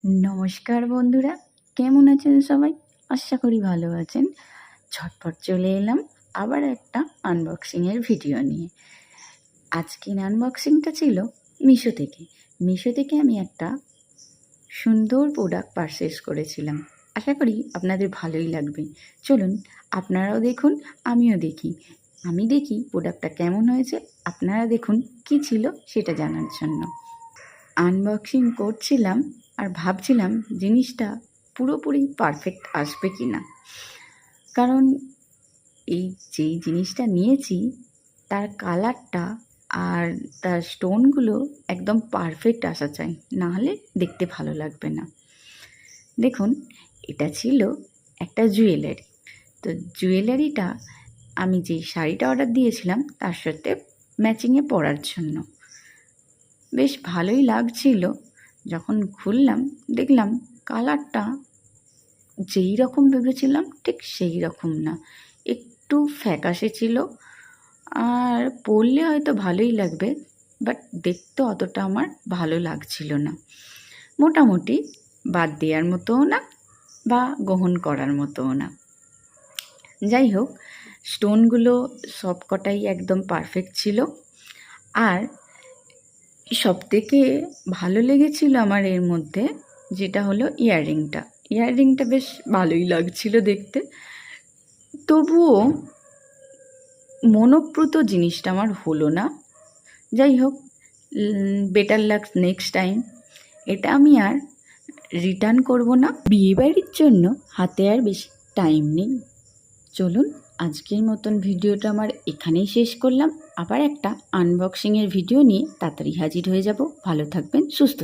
নমস্কার বন্ধুরা, কেমন আছেন সবাই? আশা করি ভালো আছেন। ঝটপট চলে এলাম আবার একটা আনবক্সিংয়ের ভিডিও নিয়ে। আজকের আনবক্সিংটা ছিল মিশো থেকে। মিশো থেকে আমি একটা সুন্দর প্রোডাক্ট পারচেস করেছিলাম। আশা করি আপনাদের ভালোই লাগবে। চলুন আপনারাও দেখুন, আমিও দেখি। আমি দেখি প্রোডাক্টটা কেমন হয়েছে, আপনারা দেখুন কী ছিল সেটা জানার জন্য। আনবক্সিং করছিলাম আর ভাবছিলাম জিনিসটা পুরোপুরি পারফেক্ট আসবে কি না, কারণ এই যেই জিনিসটা নিয়েছি তার কালারটা আর তার স্টোনগুলো একদম পারফেক্ট আসা চাই, নাহলে দেখতে ভালো লাগবে না। দেখুন, এটা ছিল একটা জুয়েলারি। তো জুয়েলারিটা আমি যেই শাড়িটা অর্ডার দিয়েছিলাম তার সাথে ম্যাচিংয়ে পরার জন্য বেশ ভালোই লাগছিল। যখন খুললাম দেখলাম কালারটা যেই রকম ভেবেছিলাম ঠিক সেই রকম না, একটু ফ্যাকাশে ছিল। আর পরলে হয়তো ভালোই লাগবে, বাট দেখতে অতটা আমার ভালো লাগছিল না। মোটামুটি বাদ দেওয়ার মতোও না বা গ্রহণ করার মতোও না। যাই হোক, স্টোনগুলো সবকটাই একদম পারফেক্ট ছিল। আর সবথেকে ভালো লেগেছিল আমার এর মধ্যে যেটা হলো ইয়াররিংটা বেশ ভালোই লাগছিল দেখতে। তবুও মনপ্রত জিনিসটা আমার হলো না। যাই হোক, বেটার লাক নেক্সট টাইম। এটা আমি আর রিটার্ন করব না। বিয়েবাড়ির জন্য হাতে আর বেশি টাইম নেই। চলুন আজকের মতন ভিডিওটা আমার এখানেই শেষ করলাম। আবার একটা আনবক্সিংয়ের ভিডিও নিয়ে তাড়াতাড়ি হাজির হয়ে যাব। ভালো থাকবেন, সুস্থ